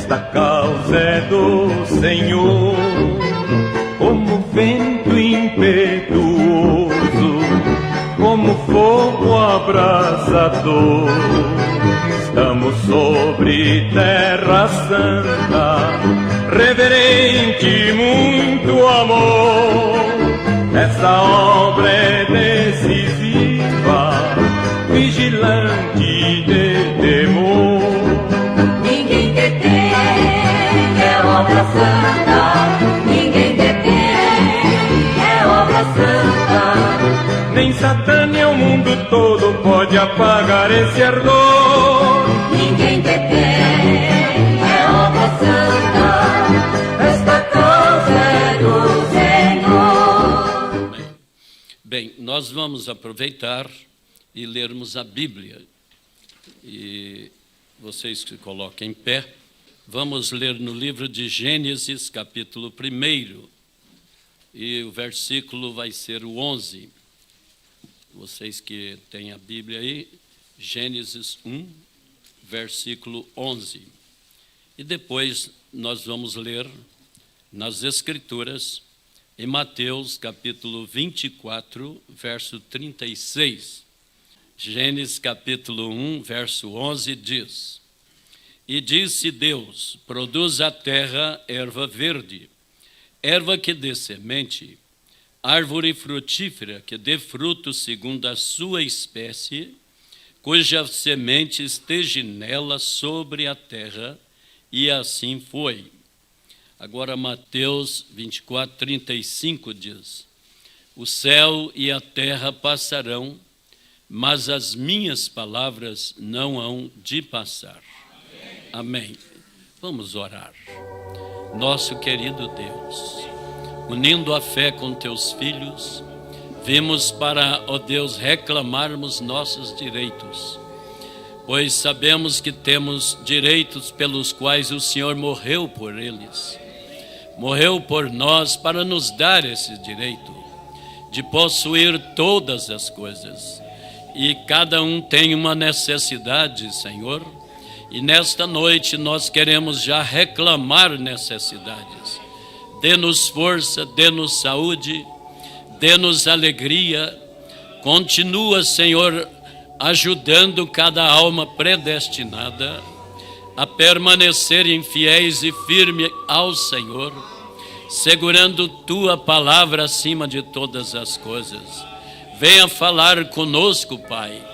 Esta causa é do Senhor, como vento impetuoso, como fogo abrasador. Estamos sobre terra santa, reverente muito amor. Essa obra é decisiva, vigilante de temor. Ninguém detém, é obra santa. Ninguém detém, é obra santa. Nem Satã nem o mundo todo pode apagar esse ardor. Ninguém detém, é obra santa. Esta causa é do Senhor. Bem, nós vamos aproveitar e lermos a Bíblia. E vocês que coloquem em pé, vamos ler no livro de Gênesis, capítulo 1, e o versículo vai ser o 11. Vocês que têm a Bíblia aí, Gênesis 1, versículo 11. E depois nós vamos ler nas Escrituras, em Mateus, capítulo 24, verso 36. Gênesis, capítulo 1, verso 11, diz: E disse Deus, produz a terra erva verde, erva que dê semente, árvore frutífera que dê fruto segundo a sua espécie, cuja semente esteja nela sobre a terra, e assim foi. Agora Mateus 24, 35 diz: O céu e a terra passarão, mas as minhas palavras não hão de passar. Amém. Vamos orar. Nosso querido Deus, unindo a fé com teus filhos, vimos para, ó Deus, reclamarmos nossos direitos, pois sabemos que temos direitos pelos quais o Senhor morreu por eles. Morreu por nós para nos dar esse direito de possuir todas as coisas. E cada um tem uma necessidade, Senhor, e nesta noite nós queremos já reclamar necessidades. Dê-nos força, dê-nos saúde, dê-nos alegria. Continua, Senhor, ajudando cada alma predestinada a permanecerem fiéis e firmes ao Senhor, segurando Tua palavra acima de todas as coisas. Venha falar conosco, Pai.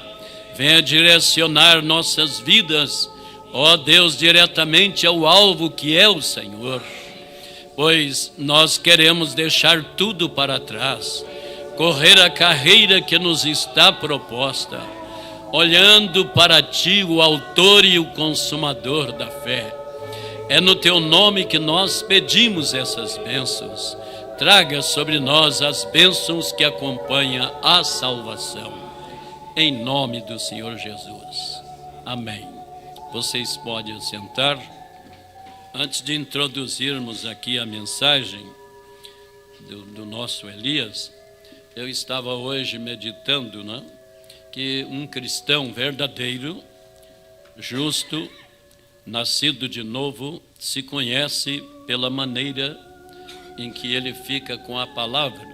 Venha direcionar nossas vidas, ó Deus, diretamente ao alvo que é o Senhor. Pois nós queremos deixar tudo para trás, correr a carreira que nos está proposta, olhando para Ti, o autor e o consumador da fé. É no Teu nome que nós pedimos essas bênçãos. Traga sobre nós as bênçãos que acompanham a salvação. Em nome do Senhor Jesus. Amém. Vocês podem sentar. Antes de introduzirmos aqui a mensagem do nosso Elias, eu estava hoje meditando, né, que um cristão verdadeiro, justo, nascido de novo, se conhece pela maneira em que ele fica com a palavra.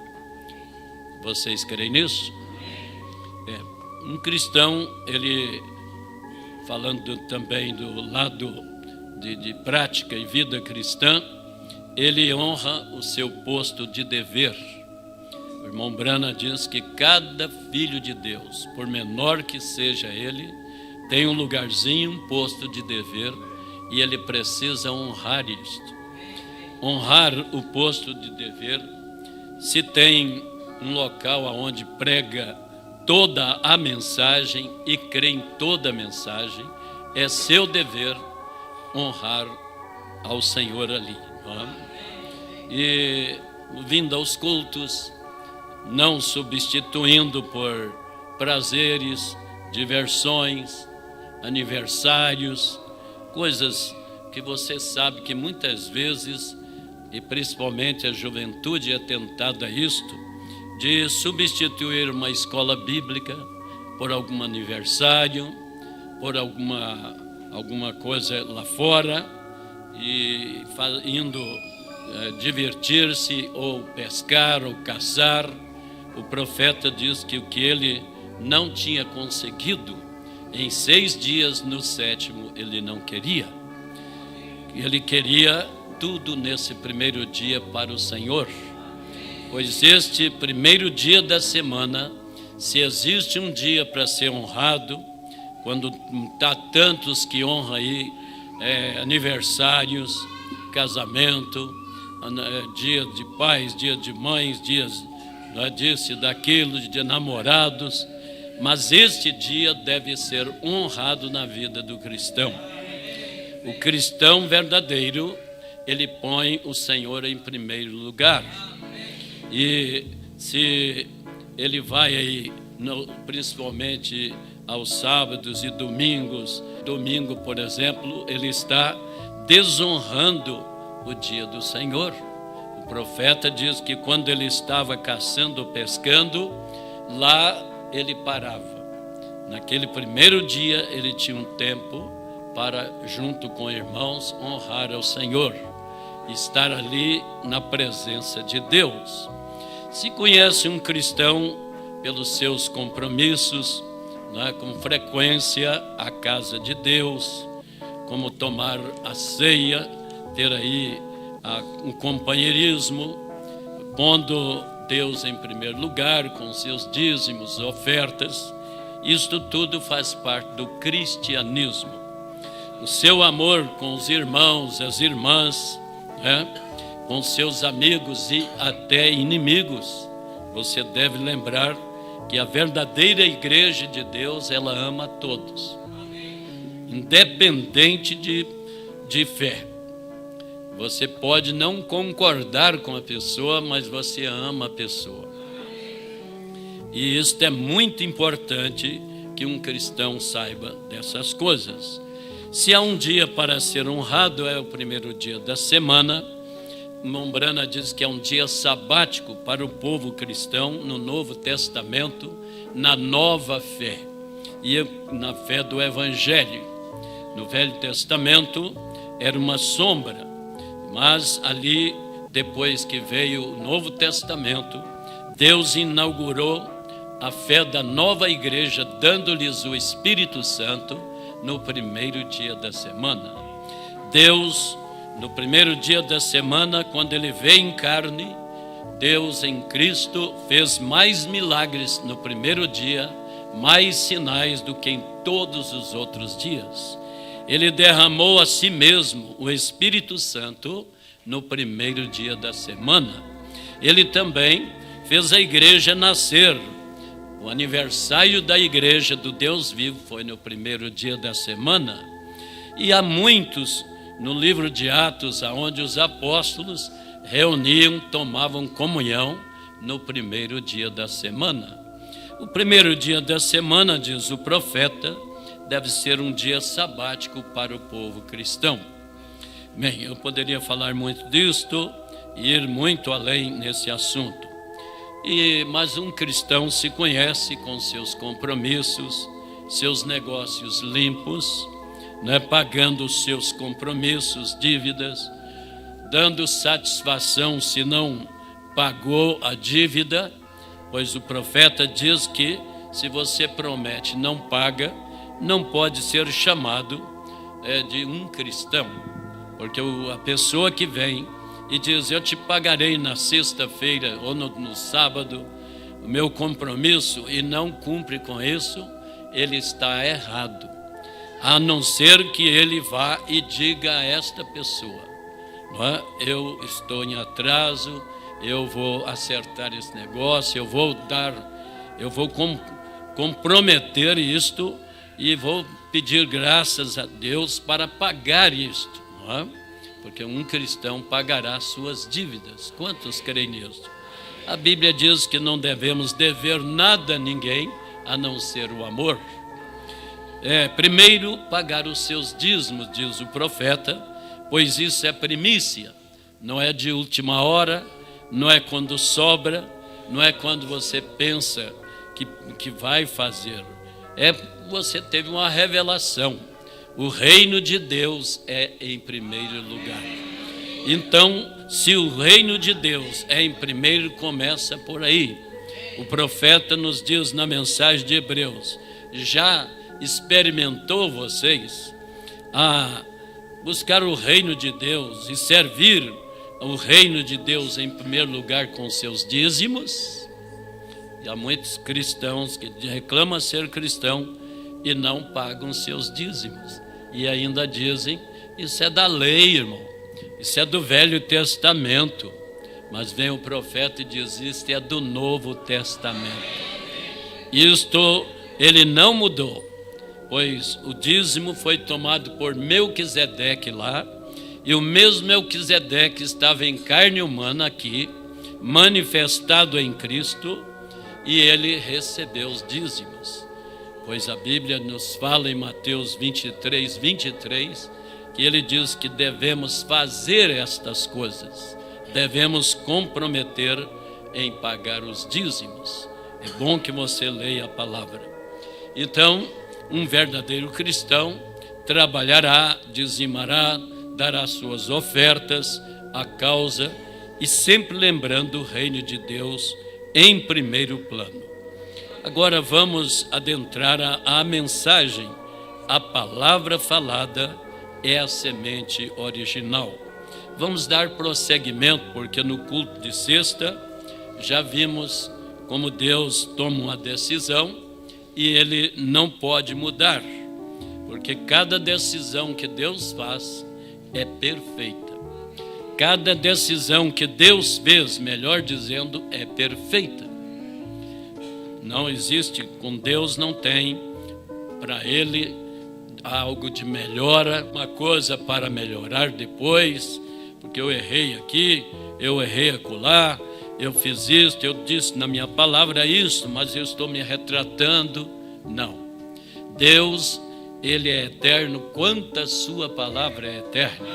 Vocês creem nisso? Um cristão, ele, falando também do lado de prática e vida cristã, ele honra o seu posto de dever. O irmão Brana diz que cada filho de Deus, por menor que seja ele, tem um lugarzinho, um posto de dever, e ele precisa honrar isto. Honrar o posto de dever. Se tem um local onde prega toda a mensagem e crê em toda a mensagem, é seu dever honrar ao Senhor ali. E vindo aos cultos, não substituindo por prazeres, diversões, aniversários, coisas que você sabe que muitas vezes, e principalmente a juventude é tentada a isto, de substituir uma escola bíblica por algum aniversário, por alguma coisa lá fora, e indo divertir-se ou pescar ou caçar. O profeta diz que o que ele não tinha conseguido em 6 dias, no 7º ele não queria. Ele queria tudo nesse primeiro dia para o Senhor, pois este primeiro dia da semana, se existe um dia para ser honrado, quando está tantos que honram aí aniversários, casamento, dia de pais, dia de mães, dias disso e daquilo, de namorados, mas este dia deve ser honrado na vida do cristão. O cristão verdadeiro, ele põe o Senhor em primeiro lugar. E se ele vai aí, principalmente aos sábados e domingos, domingo, por exemplo, ele está desonrando o dia do Senhor. O profeta diz que quando ele estava caçando ou pescando, lá ele parava. Naquele primeiro dia ele tinha um tempo para, junto com irmãos, honrar ao Senhor, estar ali na presença de Deus. Se conhece um cristão pelos seus compromissos, com frequência à casa de Deus, como tomar a ceia, ter aí um companheirismo, pondo Deus em primeiro lugar, com seus dízimos, ofertas, isto tudo faz parte do cristianismo. O seu amor com os irmãos, as irmãs, com seus amigos e até inimigos. Você deve lembrar que a verdadeira igreja de Deus, ela ama a todos, independente de fé. Você pode não concordar com a pessoa, mas você ama a pessoa. E isto é muito importante que um cristão saiba dessas coisas. Se há um dia para ser honrado, é o primeiro dia da semana. Mombrana diz que é um dia sabático para o povo cristão no Novo Testamento, na nova fé e na fé do Evangelho. No Velho Testamento era uma sombra, mas ali, depois que veio o Novo Testamento, Deus inaugurou a fé da nova igreja, dando-lhes o Espírito Santo no primeiro dia da semana. Deus, no primeiro dia da semana, quando ele veio em carne, Deus em Cristo fez mais milagres no primeiro dia, mais sinais do que em todos os outros dias. Ele derramou a si mesmo o Espírito Santo no primeiro dia da semana. Ele também fez a igreja nascer. O aniversário da igreja do Deus vivo foi no primeiro dia da semana. E há muitos no livro de Atos, onde os apóstolos reuniam, tomavam comunhão no primeiro dia da semana. O primeiro dia da semana, diz o profeta, deve ser um dia sabático para o povo cristão. Bem, eu poderia falar muito disto e ir muito além nesse assunto. Mas um cristão se conhece com seus compromissos, seus negócios limpos, pagando os seus compromissos, dívidas, dando satisfação se não pagou a dívida, pois o profeta diz que se você promete e não paga, não pode ser chamado de um cristão, porque a pessoa que vem e diz, eu te pagarei na sexta-feira ou no sábado o meu compromisso, e não cumpre com isso, ele está errado, a não ser que ele vá e diga a esta pessoa, eu estou em atraso, eu vou acertar esse negócio, eu vou comprometer isto e vou pedir graças a Deus para pagar isto, porque um cristão pagará suas dívidas. Quantos creem nisso? A Bíblia diz que não devemos dever nada a ninguém, a não ser o amor. Primeiro, pagar os seus dízimos, diz o profeta, pois isso é primícia, não é de última hora, não é quando sobra, não é quando você pensa que vai fazer. Você teve uma revelação, O reino de Deus é em primeiro lugar. Então, se o reino de Deus é em primeiro, começa por aí. O profeta nos diz na mensagem de Hebreus: já experimentou vocês a buscar o reino de Deus e servir o reino de Deus em primeiro lugar com seus dízimos? E há muitos cristãos que reclamam ser cristão e não pagam seus dízimos. E ainda dizem: isso é da lei, irmão, isso é do Velho Testamento. Mas vem o profeta e diz: isto é do Novo Testamento. Isto ele não mudou, pois o dízimo foi tomado por Melquisedeque lá, e o mesmo Melquisedeque estava em carne humana aqui, manifestado em Cristo, e ele recebeu os dízimos. Pois a Bíblia nos fala em Mateus 23, que ele diz que devemos fazer estas coisas, devemos comprometer em pagar os dízimos. É bom que você leia a palavra. Então, um verdadeiro cristão trabalhará, dizimará, dará suas ofertas à causa e sempre lembrando o reino de Deus em primeiro plano. Agora vamos adentrar a mensagem. A palavra falada é a semente original. Vamos dar prosseguimento, porque no culto de sexta já vimos como Deus toma uma decisão e Ele não pode mudar, porque cada decisão que Deus faz é perfeita. Cada decisão que Deus fez, melhor dizendo, é perfeita. Não existe, com Deus não tem para Ele algo de melhora, uma coisa para melhorar depois, porque eu errei aqui, eu errei acolá, eu fiz isto, eu disse na minha palavra isso, mas eu estou me retratando. Não. Deus, Ele é eterno, quanto a sua palavra é eterna.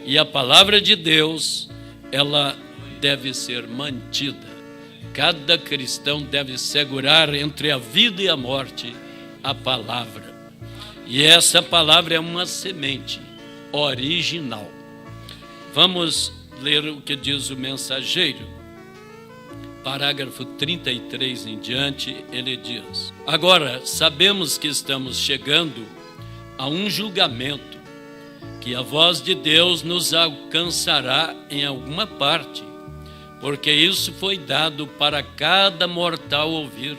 E a palavra de Deus, ela deve ser mantida. Cada cristão deve segurar entre a vida e a morte a palavra. E essa palavra é uma semente original. Vamos ler o que diz o mensageiro. Parágrafo 33 em diante, ele diz: agora, sabemos que estamos chegando a um julgamento, que a voz de Deus nos alcançará em alguma parte, porque isso foi dado para cada mortal ouvir.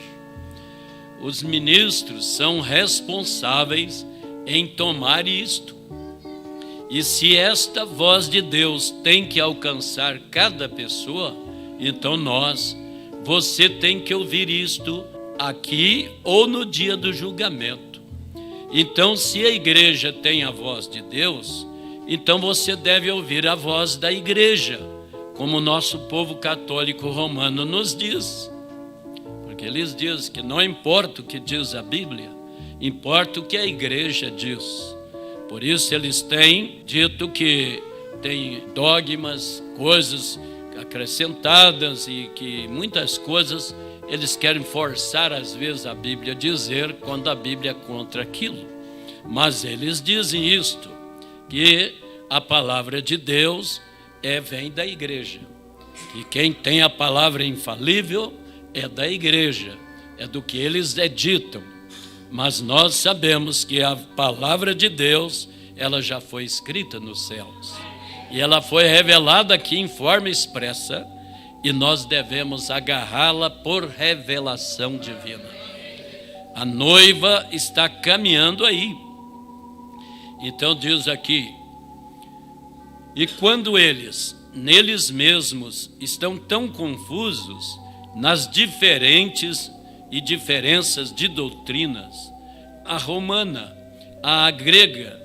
Os ministros são responsáveis em tomar isto. E se esta voz de Deus tem que alcançar cada pessoa, então você tem que ouvir isto aqui ou no dia do julgamento. Então, se a igreja tem a voz de Deus, então você deve ouvir a voz da igreja, como o nosso povo católico romano nos diz. Porque eles dizem que não importa o que diz a Bíblia, importa o que a igreja diz. Por isso eles têm dito que tem dogmas, coisas acrescentadas e que muitas coisas eles querem forçar às vezes a Bíblia a dizer, quando a Bíblia é contra aquilo. Mas eles dizem isto, que a palavra de Deus vem da igreja. E quem tem a palavra infalível é da igreja, é do que eles editam. Mas nós sabemos que a palavra de Deus, ela já foi escrita nos céus. E ela foi revelada aqui em forma expressa, e nós devemos agarrá-la por revelação divina. A noiva está caminhando aí. Então diz aqui: e quando eles, neles mesmos, estão tão confusos nas diferentes e diferenças de doutrinas, a romana, a grega,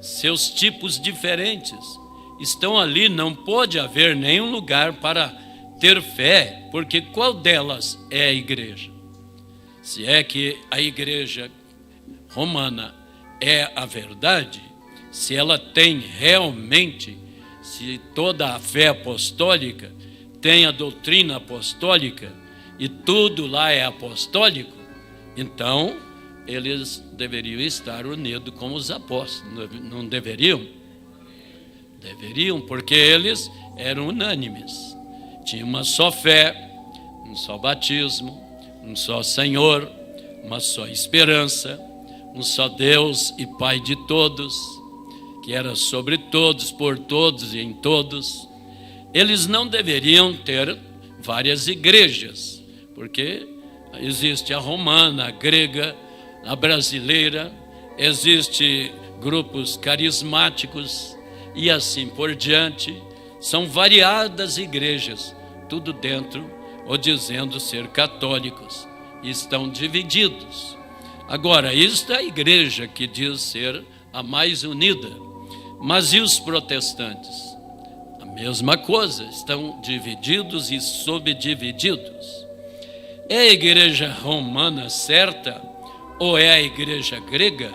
seus tipos diferentes, estão ali, não pode haver nenhum lugar para ter fé, porque qual delas é a igreja? Se é que a igreja romana é a verdade, se ela tem realmente, se toda a fé apostólica tem a doutrina apostólica e tudo lá é apostólico, então eles deveriam estar unidos com os apóstolos, não deveriam? Deveriam, porque eles eram unânimes. Tinha uma só fé, um só batismo, um só Senhor, uma só esperança, um só Deus e Pai de todos, que era sobre todos, por todos e em todos. Eles não deveriam ter várias igrejas, porque existe a romana, a grega, a brasileira, existe grupos carismáticos e assim por diante. São variadas igrejas, tudo dentro ou dizendo ser católicos, e estão divididos. Agora, isto é a igreja que diz ser a mais unida. Mas e os protestantes? A mesma coisa, estão divididos e subdivididos. É a igreja romana certa? Ou é a igreja grega?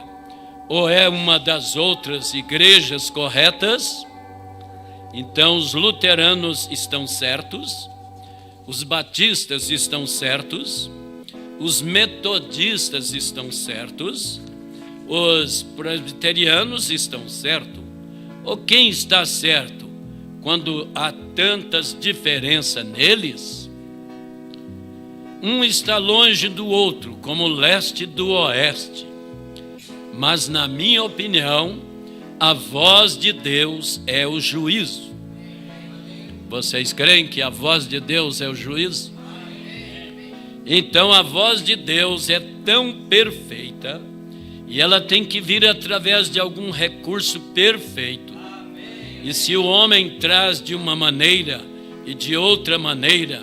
Ou é uma das outras igrejas corretas? Então os luteranos estão certos, os batistas estão certos, os metodistas estão certos, os presbiterianos estão certos. Ou quem está certo quando há tantas diferenças neles? Um está longe do outro, como o leste do oeste. Mas, na minha opinião, a voz de Deus é o juízo. Vocês creem que a voz de Deus é o juízo? Então, a voz de Deus é tão perfeita e ela tem que vir através de algum recurso perfeito. E se o homem traz de uma maneira e de outra maneira,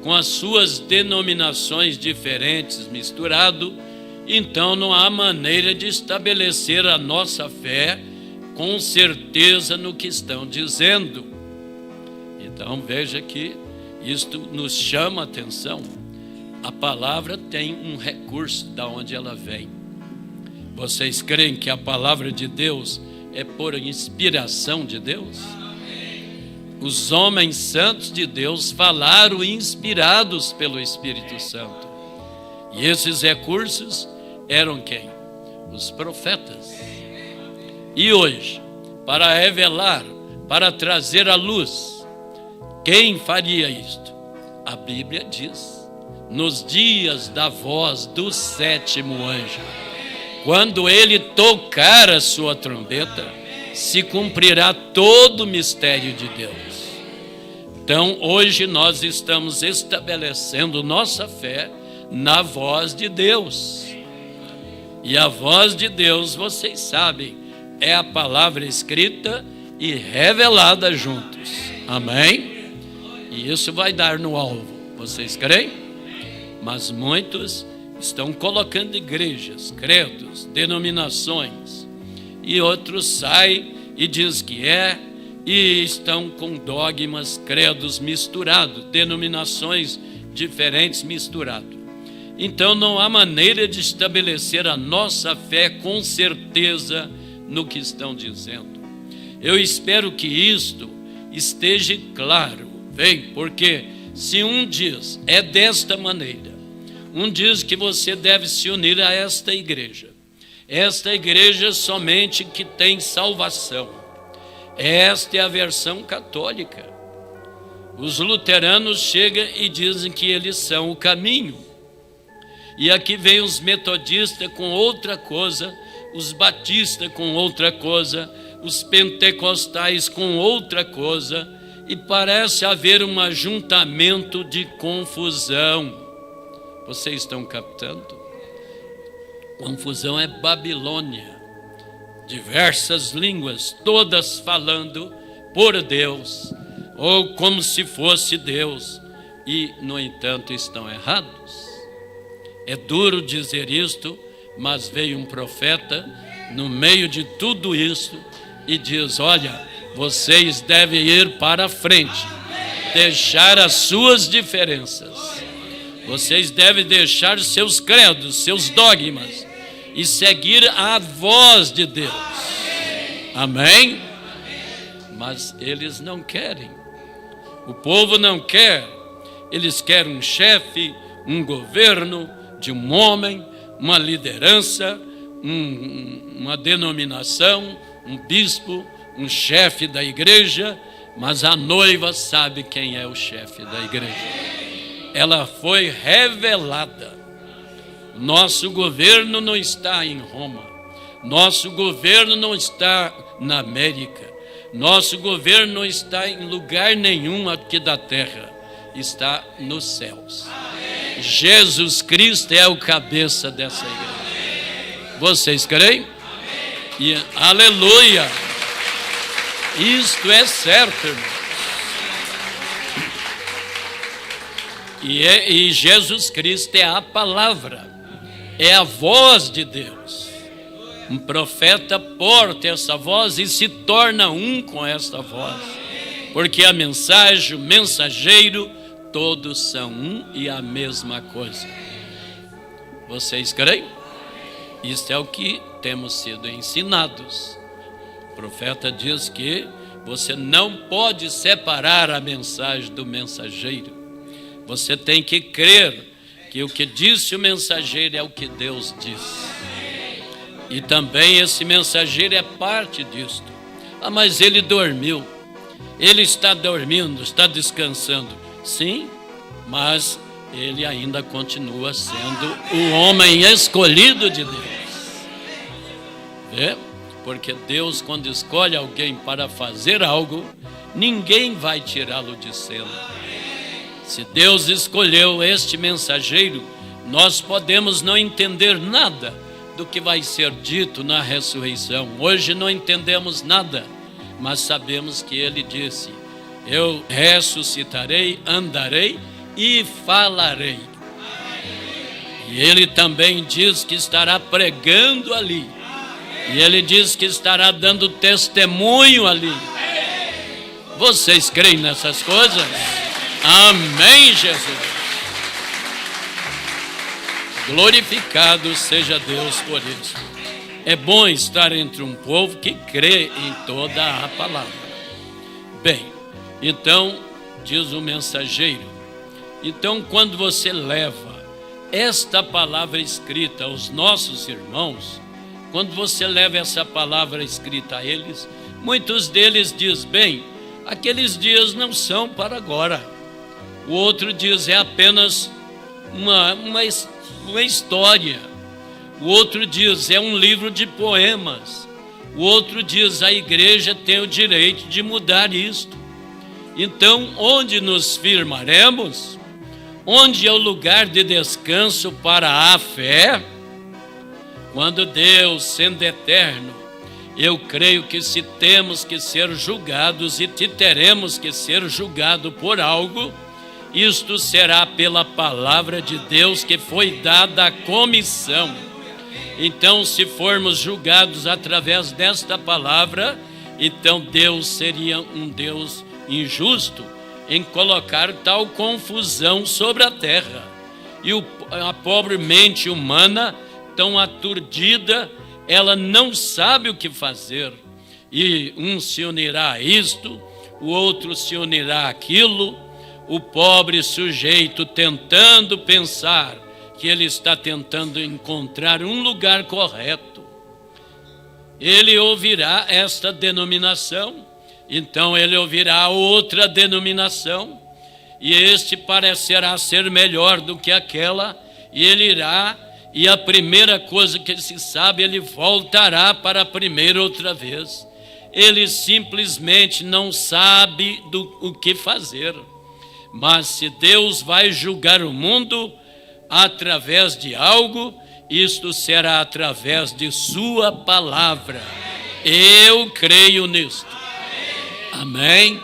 com as suas denominações diferentes misturado, então não há maneira de estabelecer a nossa fé com certeza no que estão dizendo. Então veja que isto nos chama a atenção. A palavra tem um recurso da onde ela vem. Vocês creem que a palavra de Deus é por inspiração de Deus? Os homens santos de Deus falaram inspirados pelo Espírito Santo. E esses recursos eram quem? Os profetas. E hoje, para revelar, para trazer à luz, quem faria isto? A Bíblia diz, nos dias da voz do sétimo anjo, quando ele tocar a sua trombeta, se cumprirá todo o mistério de Deus. Então, hoje nós estamos estabelecendo nossa fé na voz de Deus. E a voz de Deus, vocês sabem, é a palavra escrita e revelada juntos. Amém? E isso vai dar no alvo. Vocês creem? Mas muitos estão colocando igrejas, credos, denominações. E outros saem e diz que é, e estão com dogmas, credos misturados, denominações diferentes misturados. Então não há maneira de estabelecer a nossa fé com certeza no que estão dizendo. Eu espero que isto esteja claro, bem, porque se um diz é desta maneira, um diz que você deve se unir a esta igreja somente que tem salvação. Esta é a versão católica. Os luteranos chegam e dizem que eles são o caminho. E aqui vem os metodistas com outra coisa, os batistas com outra coisa, os pentecostais com outra coisa, e parece haver um ajuntamento de confusão. Vocês estão captando? Confusão é Babilônia. Diversas línguas, todas falando por Deus, ou como se fosse Deus, e, no entanto, estão errados. É duro dizer isto, mas veio um profeta no meio de tudo isso e diz, olha, vocês devem ir para a frente, deixar as suas diferenças. Vocês devem deixar seus credos, seus dogmas, e seguir a voz de Deus. Amém? Mas eles não querem. O povo não quer. Eles querem um chefe, um governo de um homem, uma liderança, uma denominação, um bispo, um chefe da igreja, mas a noiva sabe quem é o chefe da igreja. Ela foi revelada. Nosso governo não está em Roma. Nosso governo não está na América. Nosso governo não está em lugar nenhum aqui da terra. Está nos céus. Jesus Cristo é o cabeça dessa igreja. Vocês creem? E, aleluia! Isto é certo, irmão. E Jesus Cristo é a palavra, é a voz de Deus. Um profeta porta essa voz e se torna um com essa voz, porque a mensagem, o mensageiro, todos são um e a mesma coisa. Vocês creem? Isto é o que temos sido ensinados. O profeta diz que você não pode separar a mensagem do mensageiro. Você tem que crer que o que disse o mensageiro é o que Deus diz. E também esse mensageiro é parte disto. Ah, mas ele dormiu. Ele está dormindo, está descansando. Sim, mas ele ainda continua sendo o homem escolhido de Deus. Vê? Porque Deus, quando escolhe alguém para fazer algo, ninguém vai tirá-lo de cena. Se Deus escolheu este mensageiro, nós podemos não entender nada do que vai ser dito na ressurreição. Hoje não entendemos nada, mas sabemos que ele disse: eu ressuscitarei, andarei e falarei. E ele também diz que estará pregando ali. E ele diz que estará dando testemunho ali. Vocês creem nessas coisas? Amém, Jesus. Glorificado seja Deus por isso. É bom estar entre um povo que crê em toda a palavra. Bem, então, diz o mensageiro, então quando você leva esta palavra escrita aos nossos irmãos, quando você leva essa palavra escrita a eles, muitos deles dizem: bem, aqueles dias não são para agora. O outro diz: é apenas uma história. O outro diz: é um livro de poemas. O outro diz: a igreja tem o direito de mudar isto. Então, onde nos firmaremos? Onde é o lugar de descanso para a fé? Quando Deus, sendo eterno, eu creio que se temos que ser julgados e teremos que ser julgados por algo, isto será pela palavra de Deus que foi dada a comissão. Então, se formos julgados através desta palavra, então Deus seria um Deus injusto em colocar tal confusão sobre a terra. E a pobre mente humana, tão aturdida, ela não sabe o que fazer. E um se unirá a isto, o outro se unirá àquilo. O pobre sujeito tentando pensar que ele está tentando encontrar um lugar correto. Ele ouvirá esta denominação, então ele ouvirá outra denominação, e este parecerá ser melhor do que aquela, e ele irá, e a primeira coisa que se sabe, ele voltará para a primeira outra vez. Ele simplesmente não sabe o que fazer. Mas se Deus vai julgar o mundo através de algo, isto será através de sua palavra. Eu creio nisto. Amém?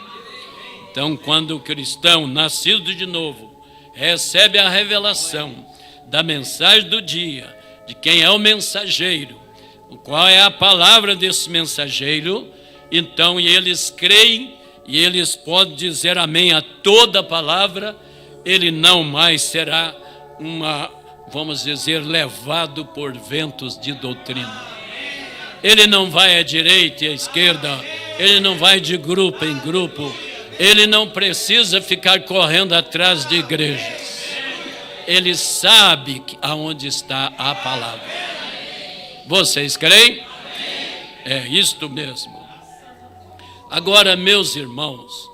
Então, quando o cristão, nascido de novo, recebe a revelação da mensagem do dia, de quem é o mensageiro, qual é a palavra desse mensageiro, então eles creem e eles podem dizer amém a toda a palavra. Ele não mais será vamos dizer, levado por ventos de doutrina. Ele não vai à direita e à esquerda, ele não vai de grupo em grupo, ele não precisa ficar correndo atrás de igrejas. ele sabe aonde está a palavra. Vocês creem? É isto mesmo. Agora, meus irmãos,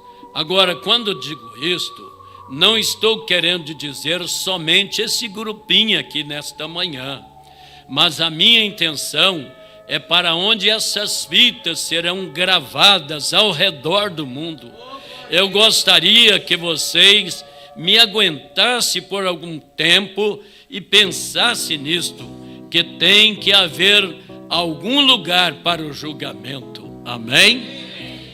quando digo isto, não estou querendo dizer somente esse grupinho aqui nesta manhã, mas a minha intenção é para onde essas fitas serão gravadas ao redor do mundo. Eu gostaria que vocês me aguentassem por algum tempo e pensassem nisto, que tem que haver algum lugar para o julgamento. Amém?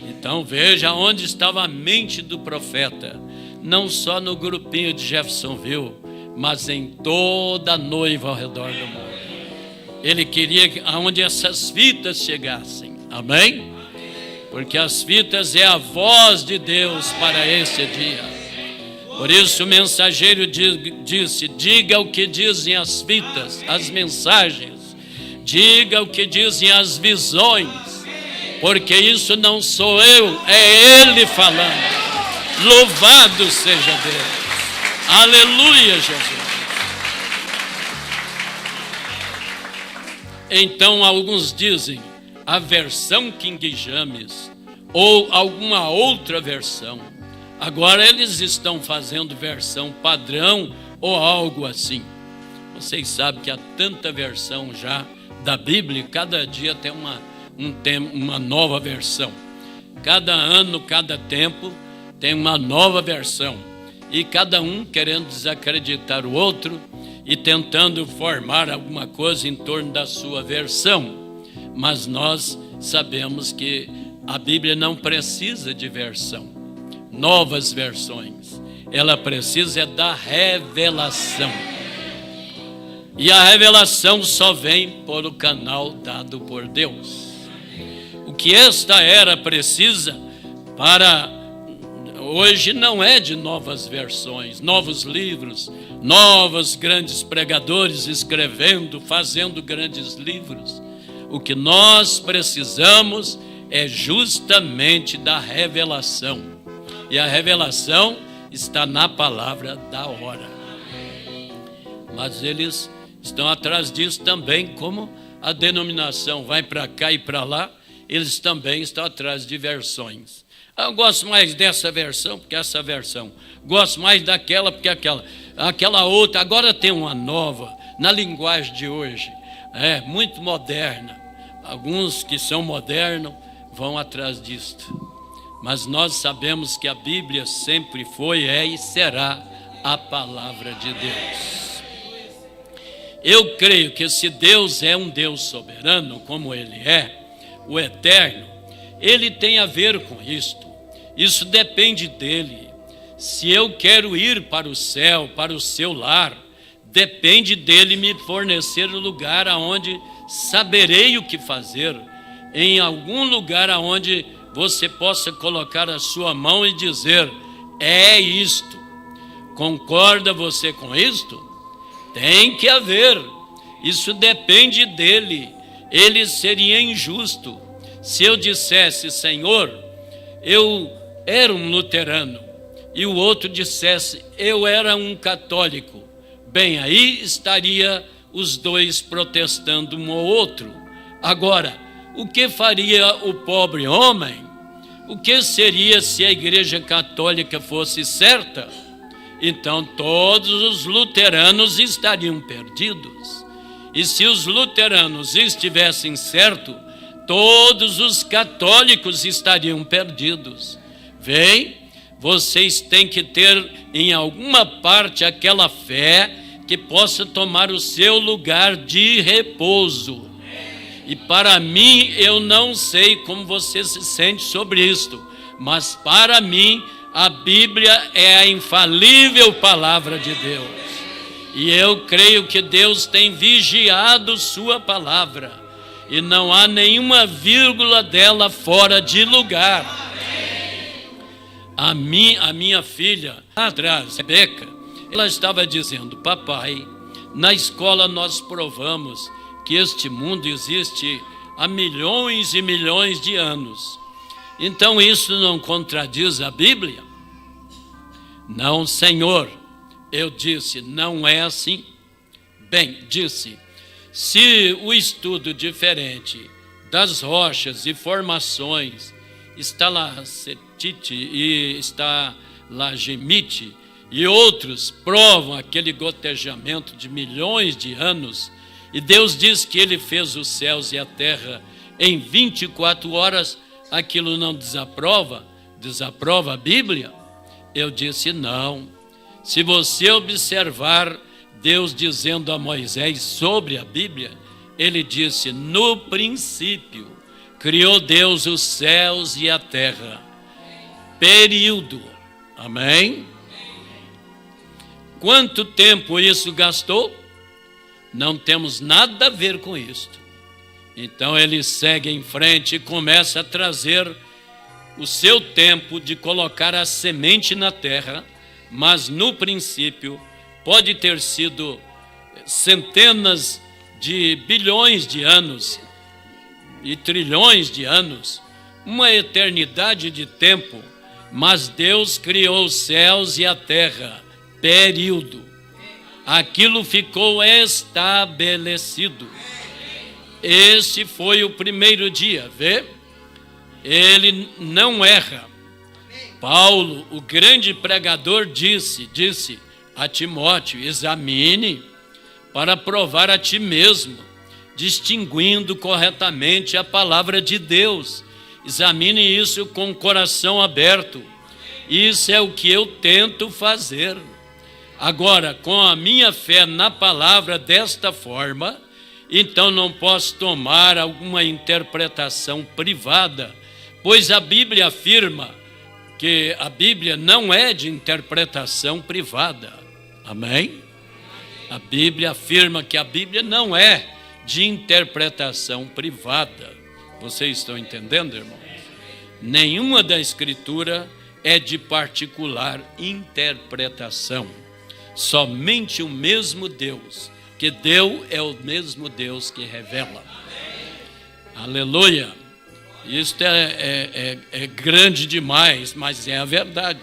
Então veja onde estava a mente do profeta, não só no grupinho de Jeffersonville, mas em toda a noiva ao redor do mundo. Ele queria que aonde essas fitas chegassem. Amém? Porque as fitas é a voz de Deus para esse dia. Por isso o mensageiro disse: diga o que dizem as fitas, as mensagens, diga o que dizem as visões, porque isso não sou eu, é Ele falando. Louvado seja Deus. Aleluia, Jesus. Então alguns dizem a versão King James ou alguma outra versão. Agora eles estão fazendo versão padrão ou algo assim. Vocês sabem que há tanta versão já da Bíblia, cada dia tem uma nova versão. Cada ano, cada tempo tem uma nova versão. E cada um querendo desacreditar o outro e tentando formar alguma coisa em torno da sua versão. Mas nós sabemos que a Bíblia não precisa de versão, novas versões. Ela precisa da revelação. E a revelação só vem por o canal dado por Deus. O que esta era precisa para hoje não é de novas versões, novos livros, novos grandes pregadores escrevendo, fazendo grandes livros. O que nós precisamos é justamente da revelação. E a revelação está na palavra da hora. Mas eles estão atrás disso também, como a denominação vai para cá e para lá, eles também estão atrás de versões. Eu gosto mais dessa versão porque essa versão. Gosto mais daquela porque aquela outra. Agora tem uma nova, na linguagem de hoje. É muito moderna. Alguns que são modernos vão atrás disto. Mas nós sabemos que a Bíblia sempre foi, é e será a palavra de Deus. Eu creio que se Deus é um Deus soberano, como Ele é, o eterno, Ele tem a ver com isto. Isso depende dele. Se eu quero ir para o céu, para o seu lar, depende dele me fornecer o lugar aonde saberei o que fazer, em algum lugar aonde você possa colocar a sua mão e dizer: é isto. Concorda você com isto? Tem que haver. Isso depende dele. Ele seria injusto se eu dissesse: Senhor, eu era um luterano, e o outro dissesse: eu era um católico. Bem, aí estaria os dois protestando um ao outro. Agora, o que faria o pobre homem? O que seria se a Igreja Católica fosse certa? Então todos os luteranos estariam perdidos. E se os luteranos estivessem certos, todos os católicos estariam perdidos. Vem, vocês têm que ter em alguma parte aquela fé que possa tomar o seu lugar de repouso. E para mim, eu não sei como você se sente sobre isto, mas para mim, a Bíblia é a infalível palavra de Deus. E eu creio que Deus tem vigiado sua palavra, e não há nenhuma vírgula dela fora de lugar. A minha filha, atrás, Rebeca, ela estava dizendo: papai, na escola nós provamos que este mundo existe há milhões e milhões de anos. Então isso não contradiz a Bíblia? Não, Senhor, Eu disse, não é assim. Bem, disse, se o estudo diferente das rochas e formações, estalactite e estalagmite e outros provam aquele gotejamento de milhões de anos, e Deus diz que Ele fez os céus e a terra em 24 horas, aquilo não desaprova a Bíblia? Eu disse, não. Se você observar Deus dizendo a Moisés sobre a Bíblia, Ele disse, no princípio, criou Deus os céus e a terra. Período. Amém? Quanto tempo isso gastou? Não temos nada a ver com isto. Então ele segue em frente e começa a trazer o seu tempo de colocar a semente na terra, mas no princípio pode ter sido centenas de bilhões de anos e trilhões de anos, uma eternidade de tempo, mas Deus criou os céus e a terra, período. Aquilo ficou estabelecido. Esse foi o primeiro dia, vê? Ele não erra. Paulo, o grande pregador, disse a Timóteo, examine para provar a ti mesmo, distinguindo corretamente a palavra de Deus. Examine isso com o coração aberto. Isso é o que eu tento fazer. Agora, com a minha fé na palavra desta forma, então não posso tomar alguma interpretação privada, pois a Bíblia afirma que a Bíblia não é de interpretação privada. Amém? A Bíblia afirma que a Bíblia não é de interpretação privada. Vocês estão entendendo, irmãos? Nenhuma da Escritura é de particular interpretação. Somente o mesmo Deus que deu é o mesmo Deus que revela. Aleluia! Isto é grande demais, mas é a verdade.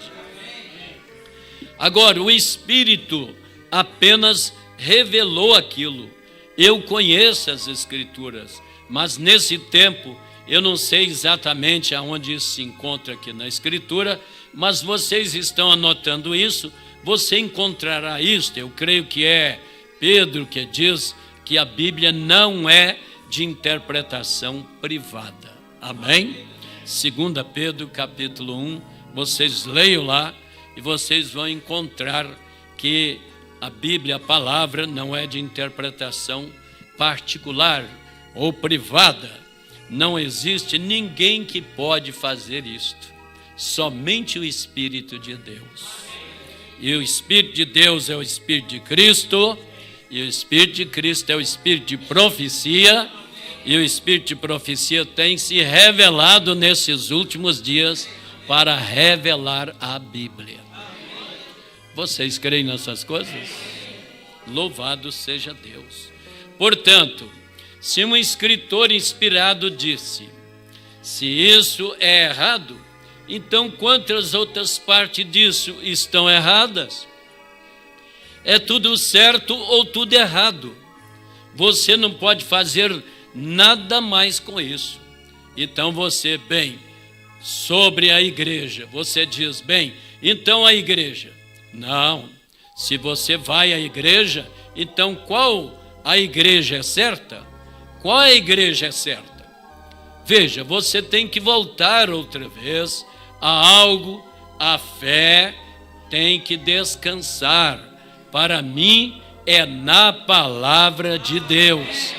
Agora, o Espírito apenas revelou aquilo. Eu conheço as Escrituras, mas nesse tempo eu não sei exatamente aonde isso se encontra aqui na Escritura, mas vocês estão anotando isso, você encontrará isto. Eu creio que é Pedro que diz que a Bíblia não é de interpretação privada. Amém? 2 Pedro capítulo 1, vocês leiam lá e vocês vão encontrar que a Bíblia, a palavra, não é de interpretação particular ou privada. Não existe ninguém que pode fazer isto. Somente o Espírito de Deus. E o Espírito de Deus é o Espírito de Cristo, e o Espírito de Cristo é o Espírito de profecia, e o Espírito de profecia tem se revelado nesses últimos dias para revelar a Bíblia. Vocês creem nessas coisas? Louvado seja Deus. Portanto, se um escritor inspirado disse, se isso é errado, então quantas outras partes disso estão erradas? É tudo certo ou tudo errado. Você não pode fazer nada mais com isso. Então você, bem, sobre a igreja, você diz, bem, então a igreja. Não, se você vai à igreja, então qual a igreja é certa? Qual a igreja é certa? Veja, você tem que voltar outra vez a algo, a fé tem que descansar. Para mim é na palavra de Deus,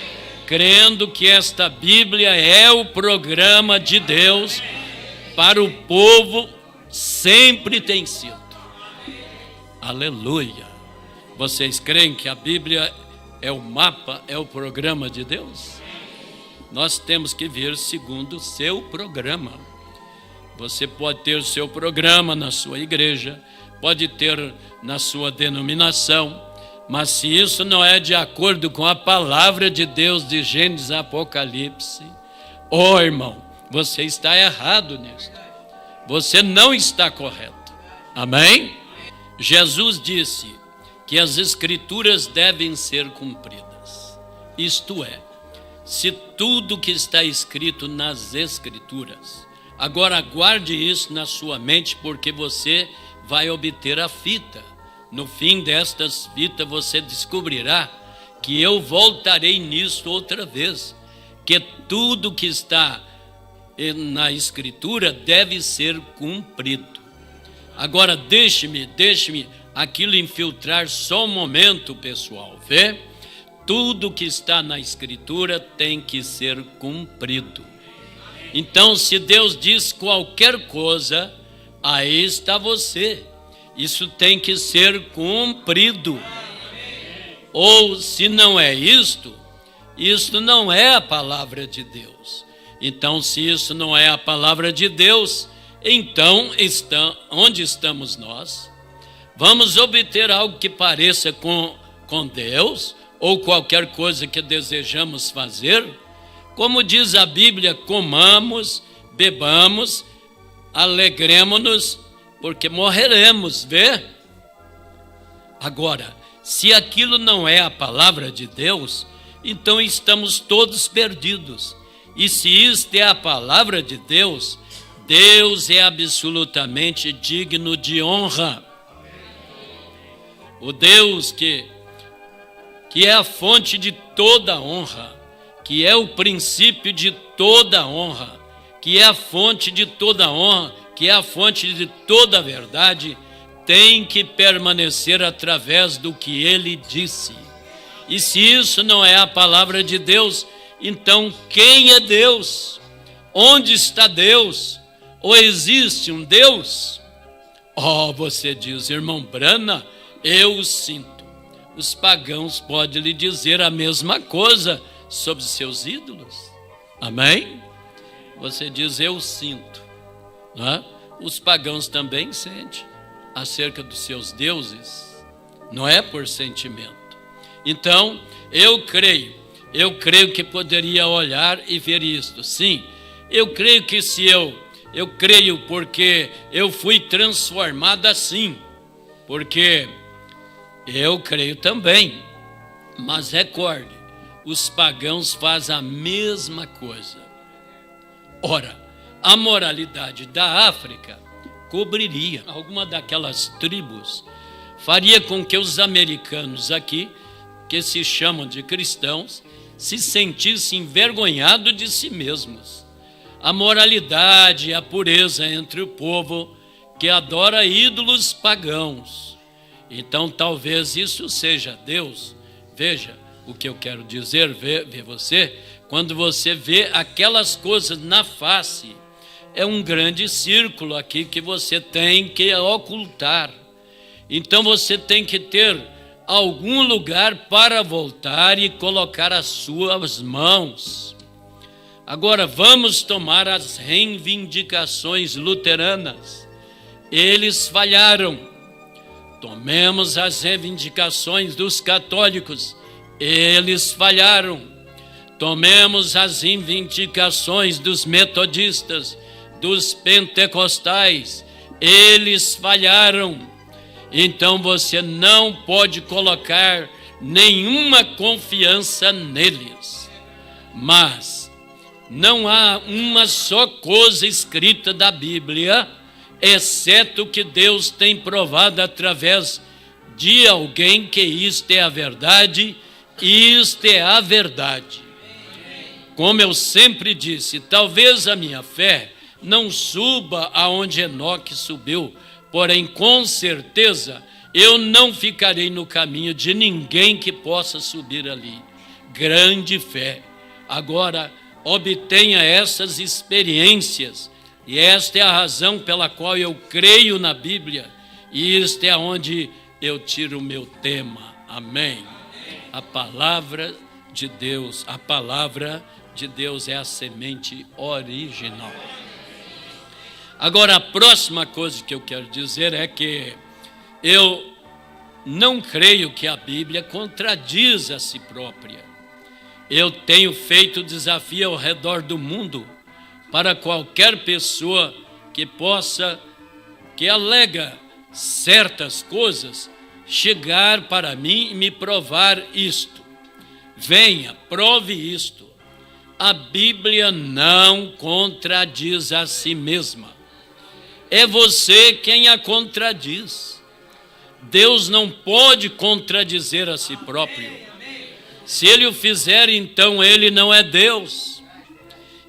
crendo que esta Bíblia é o programa de Deus para o povo, sempre tem sido. Aleluia! Vocês creem que a Bíblia é o mapa, é o programa de Deus? Nós temos que vir segundo o seu programa. Você pode ter o seu programa na sua igreja, pode ter na sua denominação, mas se isso não é de acordo com a palavra de Deus de Gênesis Apocalipse, irmão, você está errado nisso. Você não está correto. Amém? Jesus disse, que as Escrituras devem ser cumpridas. Isto é, se tudo que está escrito nas Escrituras, agora guarde isso na sua mente, porque você vai obter a fita. No fim destas fitas você descobrirá que eu voltarei nisso outra vez, que tudo que está na Escritura deve ser cumprido. Agora deixe-me aquilo infiltrar só um momento, pessoal, vê? Tudo que está na Escritura tem que ser cumprido. Então, se Deus diz qualquer coisa, aí está você. Isso tem que ser cumprido. Ou, se não é isto não é a palavra de Deus. Então, se isso não é a palavra de Deus, então, onde estamos nós? Vamos obter algo que pareça com Deus, ou qualquer coisa que desejamos fazer? Como diz a Bíblia, comamos, bebamos, alegremos-nos, porque morreremos, vê? Agora, se aquilo não é a palavra de Deus, então estamos todos perdidos. E se isto é a palavra de Deus, Deus é absolutamente digno de honra. O Deus que é a fonte de toda honra, que é o princípio de toda honra, que é a fonte de toda honra, que é a fonte de toda verdade, tem que permanecer através do que ele disse. E se isso não é a palavra de Deus, então quem é Deus? Onde está Deus? Ou existe um Deus? Oh, você diz, irmão Brana, eu sinto. Os pagãos podem lhe dizer a mesma coisa sobre seus ídolos. Amém? Você diz, eu sinto. Não é? Os pagãos também sentem acerca dos seus deuses. Não é por sentimento. Então, eu creio que poderia olhar e ver isto. Sim, eu creio que se eu creio porque eu fui transformado assim. Porque eu creio também. Mas recorde, os pagãos fazem a mesma coisa. Ora, a moralidade da África cobriria alguma daquelas tribos, faria com que os americanos aqui, que se chamam de cristãos, se sentissem envergonhados de si mesmos. A moralidade e a pureza entre o povo que adora ídolos pagãos. Então talvez isso seja Deus. Veja o que eu quero dizer, vê você, quando você vê aquelas coisas na face, é um grande círculo aqui que você tem que ocultar. Então você tem que ter algum lugar para voltar e colocar as suas mãos. Agora vamos tomar as reivindicações luteranas. Eles falharam. Tomemos as reivindicações dos católicos. Eles falharam. Tomemos as reivindicações dos metodistas, dos pentecostais. Eles falharam. Então você não pode colocar nenhuma confiança neles. Mas não há uma só coisa escrita da Bíblia, exceto que Deus tem provado através de alguém que isto é a verdade, e isto é a verdade. Como eu sempre disse, talvez a minha fé não suba aonde Enoque subiu, porém, com certeza, eu não ficarei no caminho de ninguém que possa subir ali. Grande fé. Agora, obtenha essas experiências, e esta é a razão pela qual eu creio na Bíblia, e isto é onde eu tiro o meu tema. Amém. A palavra de Deus é a semente original. Agora, a próxima coisa que eu quero dizer é que eu não creio que a Bíblia contradiz a si própria. Eu tenho feito desafio ao redor do mundo para qualquer pessoa que alega certas coisas, chegar para mim e me provar isto. Venha, prove isto. A Bíblia não contradiz a si mesma. É você quem a contradiz. Deus não pode contradizer a si próprio. Se ele o fizer, então ele não é Deus.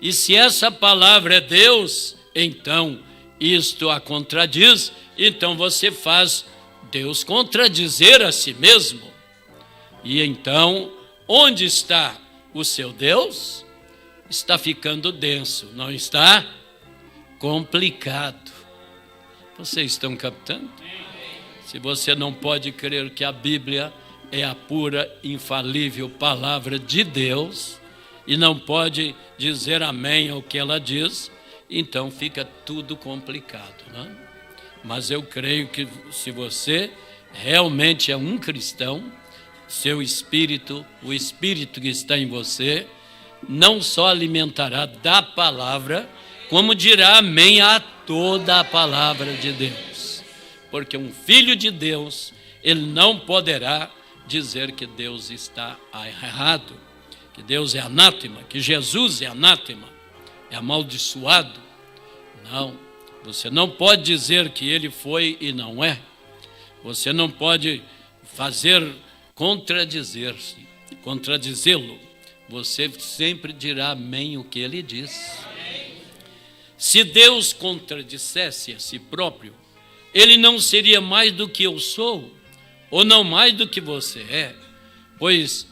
E se essa palavra é Deus, então isto a contradiz, então você faz Deus contradizer a si mesmo. E então, onde está o seu Deus? Está ficando denso, não está? Complicado. Vocês estão captando? Se você não pode crer que a Bíblia é a pura, infalível palavra de Deus e não pode dizer amém ao que ela diz, então fica tudo complicado, né? Mas eu creio que se você realmente é um cristão, seu espírito, o espírito que está em você, não só alimentará da palavra, como dirá amém a toda a palavra de Deus. Porque um filho de Deus, ele não poderá dizer que Deus está errado, que Deus é anátema, que Jesus é anátema, é amaldiçoado. Não, você não pode dizer que ele foi e não é. Você não pode contradizê-lo. Você sempre dirá amém o que ele diz. Se Deus contradissesse a si próprio, ele não seria mais do que eu sou, ou não mais do que você é, pois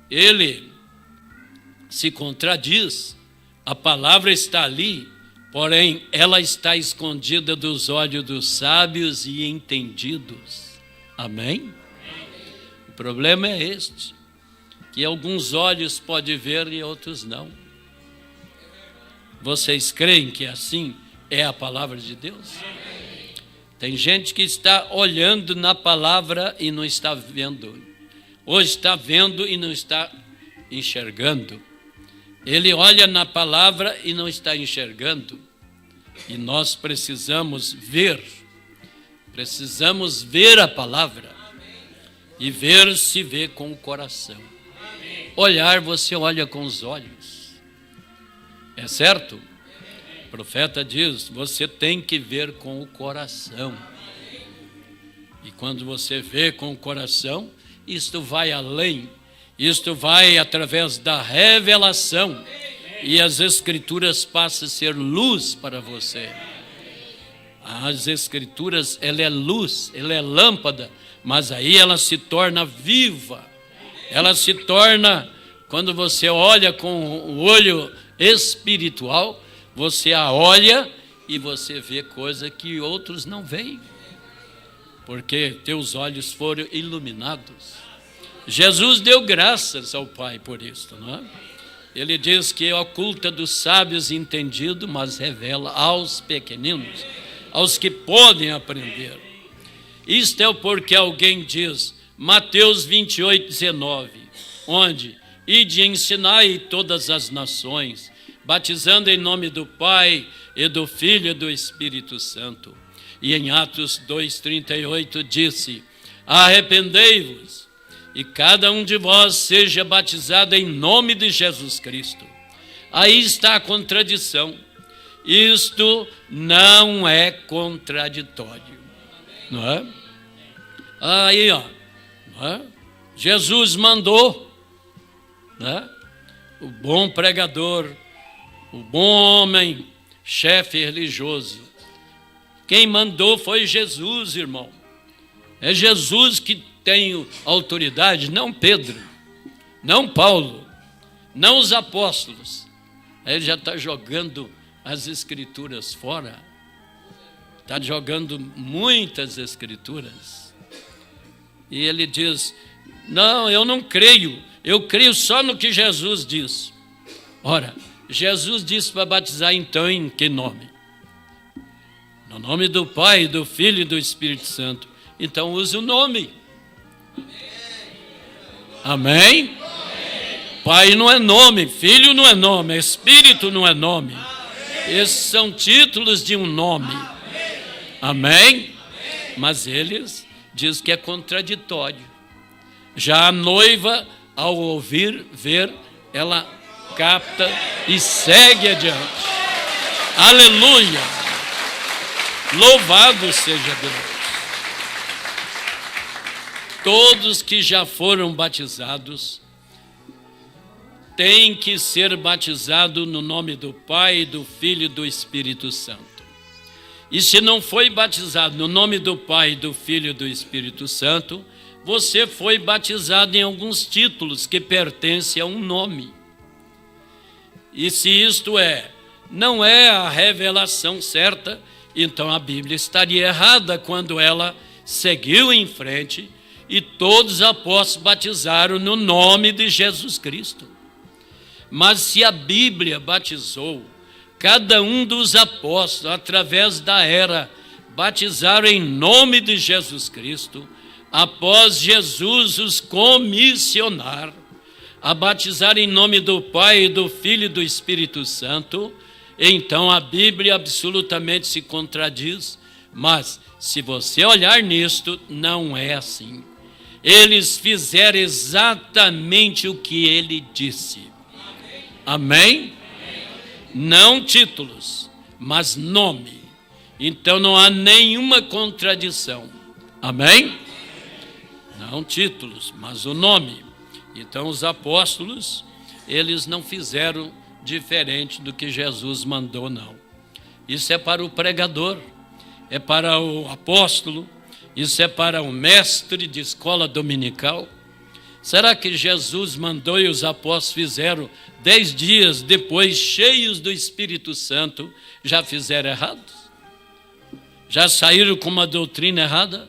ele se contradiz, a palavra está ali, porém ela está escondida dos olhos dos sábios e entendidos. Amém? O problema é este, que alguns olhos podem ver e outros não. Vocês creem que assim é a palavra de Deus? Tem gente que está olhando na palavra e não está vendo. Ou está vendo e não está enxergando. Ele olha na palavra e não está enxergando. E nós precisamos ver a palavra. E ver se vê com o coração. Olhar, você olha com os olhos. É certo? O profeta diz, você tem que ver com o coração. E quando você vê com o coração, isto vai além. Isto vai através da revelação. E as Escrituras passam a ser luz para você. As Escrituras, ela é luz, ela é lâmpada, mas aí ela se torna viva. Ela se torna, quando você olha com o olho espiritual, você a olha e você vê coisa que outros não veem, porque teus olhos foram iluminados. Jesus deu graças ao Pai por isto, não é? Ele diz que oculta dos sábios entendido, mas revela aos pequeninos, aos que podem aprender. Isto é o porquê alguém diz, Mateus 28:19, onde ide ensinai todas as nações, batizando em nome do Pai e do Filho e do Espírito Santo. E em Atos 2:38 disse, arrependei-vos e cada um de vós seja batizado em nome de Jesus Cristo. Aí está a contradição. Isto não é contraditório, não é? Aí, ó, não é? Jesus mandou, né? O bom pregador, o bom homem, chefe religioso. Quem mandou foi Jesus, irmão. É Jesus que tem autoridade, não Pedro, não Paulo, não os apóstolos. Aí ele já está jogando as Escrituras fora. Está jogando muitas Escrituras. E ele diz, não, eu não creio. Eu creio só no que Jesus diz. Ora, Jesus disse para batizar então em que nome? No nome do Pai, do Filho e do Espírito Santo. Então use o nome. Amém? Pai não é nome, Filho não é nome, Espírito não é nome. Esses são títulos de um nome. Amém? Mas eles diz que é contraditório. Já a noiva, ao ouvir, ver, ela capta e segue adiante. Aleluia! Louvado seja Deus! Todos que já foram batizados têm que ser batizados no nome do Pai, do Filho e do Espírito Santo. E se não foi batizado no nome do Pai, do Filho e do Espírito Santo, você foi batizado em alguns títulos que pertencem a um nome. E se isto não é a revelação certa, então a Bíblia estaria errada quando ela seguiu em frente e todos os apóstolos batizaram no nome de Jesus Cristo. Mas se a Bíblia batizou cada um dos apóstolos através da era, batizaram em nome de Jesus Cristo, após Jesus os comissionar a batizar em nome do Pai, do Filho e do Espírito Santo, então a Bíblia absolutamente se contradiz. Mas se você olhar nisto, não é assim. Eles fizeram exatamente o que ele disse. Amém? Não títulos, mas nome. Então não há nenhuma contradição. Amém? Não títulos, mas o nome. Então os apóstolos, eles não fizeram diferente do que Jesus mandou, não. Isso é para o pregador, é para o apóstolo, isso é para o mestre de escola dominical. Será que Jesus mandou e os apóstolos fizeram 10 dias depois, cheios do Espírito Santo, já fizeram errado? Já saíram com uma doutrina errada?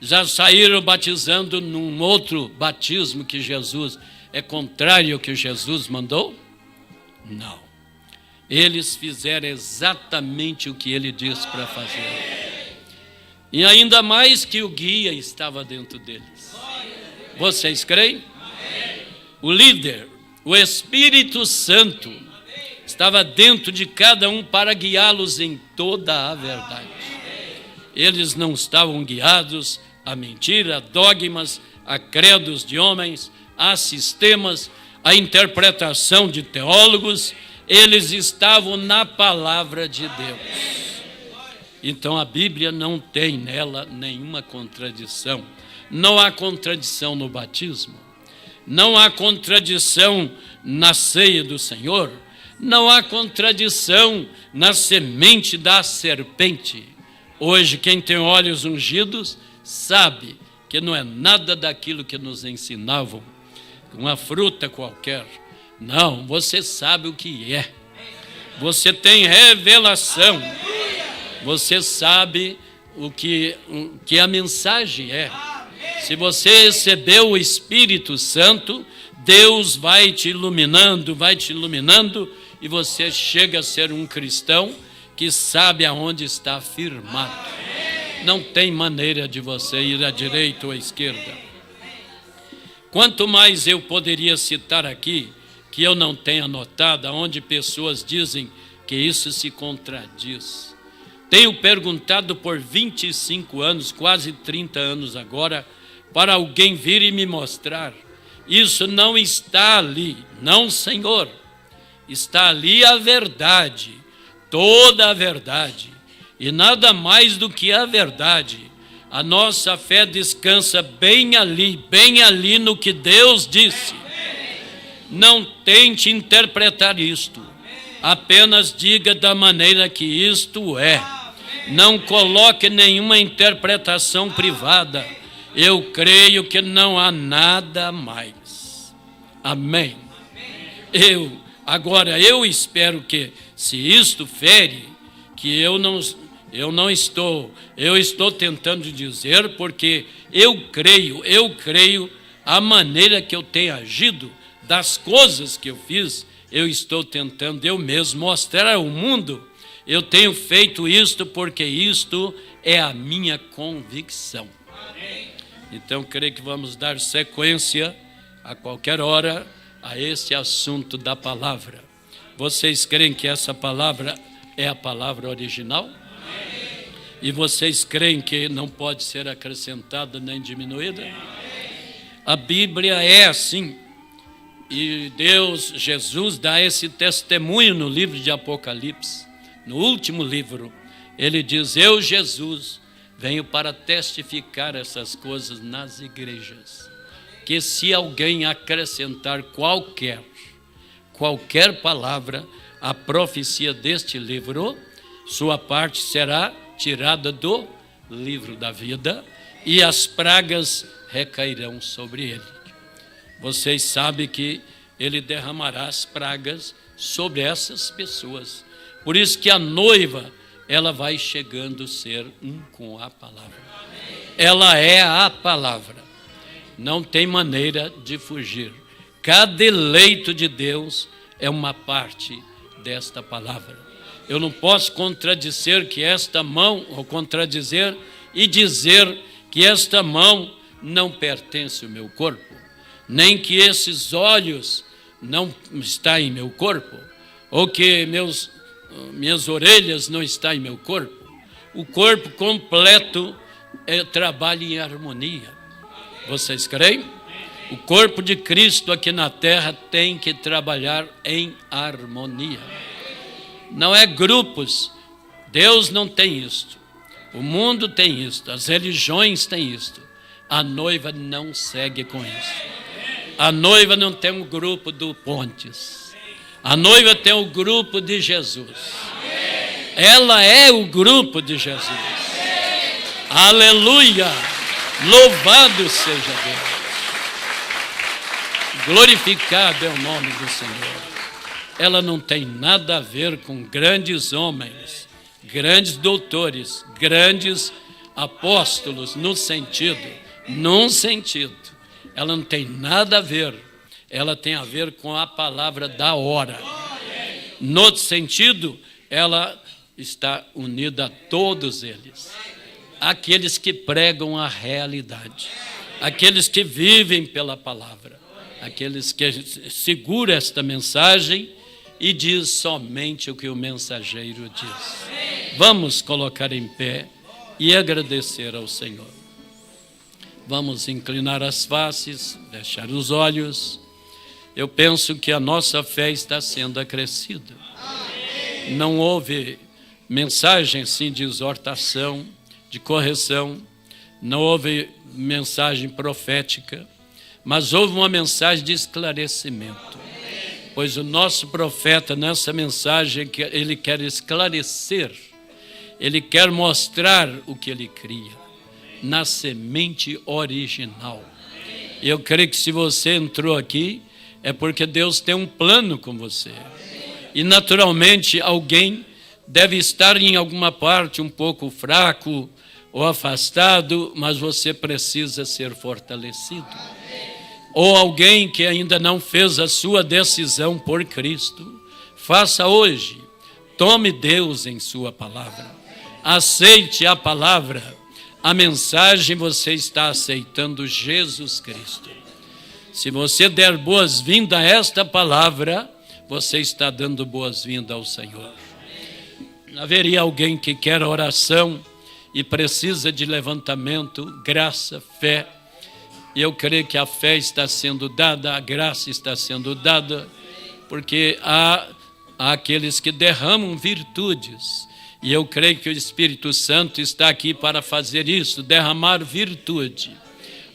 Já saíram batizando num outro batismo que Jesus é contrário ao que Jesus mandou? Não. Eles fizeram exatamente o que ele disse para fazer. E ainda mais que o guia estava dentro deles. Vocês creem? O líder, o Espírito Santo, estava dentro de cada um para guiá-los em toda a verdade. Eles não estavam guiados a mentira, a dogmas, a credos de homens, a sistemas, a interpretação de teólogos. Eles estavam na palavra de Deus. Então a Bíblia não tem nela nenhuma contradição. Não há contradição no batismo, não há contradição na ceia do Senhor, não há contradição na semente da serpente. Hoje, quem tem olhos ungidos sabe que não é nada daquilo que nos ensinavam, uma fruta qualquer. Não, você sabe o que é. Você tem revelação. Você sabe o que a mensagem é. Se você recebeu o Espírito Santo, Deus vai te iluminando, e você chega a ser um cristão que sabe aonde está firmado. Não tem maneira de você ir à direita ou à esquerda. Quanto mais eu poderia citar aqui, que eu não tenho anotado, onde pessoas dizem que isso se contradiz. Tenho perguntado por 25 anos, quase 30 anos agora, para alguém vir e me mostrar. Isso não está ali, não, Senhor. Está ali a verdade, toda a verdade, e nada mais do que a verdade. A nossa fé descansa bem ali no que Deus disse. Não tente interpretar isto, apenas diga da maneira que isto é. Não coloque nenhuma interpretação privada. Eu creio que não há nada mais. Amém. Agora eu espero que, se isto fere, que eu estou tentando dizer, porque eu creio a maneira que eu tenho agido, das coisas que eu fiz, eu estou tentando eu mesmo mostrar ao mundo. Eu tenho feito isto porque isto é a minha convicção. Então, creio que vamos dar sequência a qualquer hora a esse assunto da palavra. Vocês creem que essa palavra é a palavra original? E vocês creem que não pode ser acrescentada nem diminuída? A Bíblia é assim. E Deus, Jesus, dá esse testemunho no livro de Apocalipse. No último livro, ele diz: eu, Jesus, venho para testificar essas coisas nas igrejas. Que se alguém acrescentar qualquer palavra à profecia deste livro, sua parte será tirada do livro da vida e as pragas recairão sobre ele. Vocês sabem que ele derramará as pragas sobre essas pessoas. Por isso que a noiva, ela vai chegando a ser um com a palavra. Ela é a palavra. Não tem maneira de fugir. Cada eleito de Deus é uma parte desta palavra. Eu não posso contradizer que esta mão, ou contradizer e dizer que esta mão não pertence ao meu corpo, nem que esses olhos não estão em meu corpo, ou que minhas orelhas não estão em meu corpo. O corpo completo trabalha em harmonia. Vocês creem? O corpo de Cristo aqui na terra tem que trabalhar em harmonia. Não é grupos. Deus não tem isto. O mundo tem isto. As religiões têm isto. A noiva não segue com isso. A noiva não tem um grupo do Pontes. A noiva tem o grupo de Jesus. Ela é o grupo de Jesus. Aleluia! Louvado seja Deus. Glorificado é o nome do Senhor. Ela não tem nada a ver com grandes homens, grandes doutores, grandes apóstolos, num sentido. Ela não tem nada a ver. Ela tem a ver com a palavra da hora. No outro sentido, ela está unida a todos eles. Aqueles que pregam a realidade. Aqueles que vivem pela palavra. Aqueles que seguram esta mensagem e diz somente o que o mensageiro diz. Vamos colocar em pé e agradecer ao Senhor. Vamos inclinar as faces, fechar os olhos. Eu penso que a nossa fé está sendo acrescida. Não houve mensagem assim de exortação, de correção, não houve mensagem profética, mas houve uma mensagem de esclarecimento. Pois o nosso profeta, nessa mensagem, ele quer esclarecer, ele quer mostrar o que ele cria, na semente original. Eu creio que se você entrou aqui, é porque Deus tem um plano com você. E naturalmente alguém deve estar em alguma parte um pouco fraco ou afastado, mas você precisa ser fortalecido. Ou alguém que ainda não fez a sua decisão por Cristo, faça hoje. Tome Deus em sua palavra. Aceite a palavra. A mensagem, você está aceitando Jesus Cristo. Se você der boas-vindas a esta palavra, você está dando boas-vindas ao Senhor. Haveria alguém que quer oração e precisa de levantamento, graça, fé. E eu creio que a fé está sendo dada, a graça está sendo dada, porque há aqueles que derramam virtudes. E eu creio que o Espírito Santo está aqui para fazer isso, derramar virtude.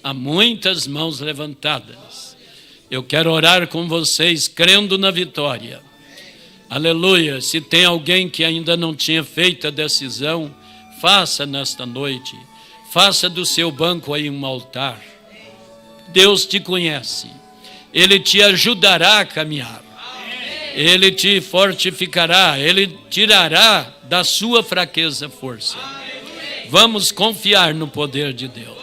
Há muitas mãos levantadas. Eu quero orar com vocês, crendo na vitória. Aleluia. Se tem alguém que ainda não tinha feito a decisão, faça nesta noite. Faça do seu banco aí um altar. Deus te conhece. Ele te ajudará a caminhar. Ele te fortificará. Ele tirará da sua fraqueza força. Vamos confiar no poder de Deus.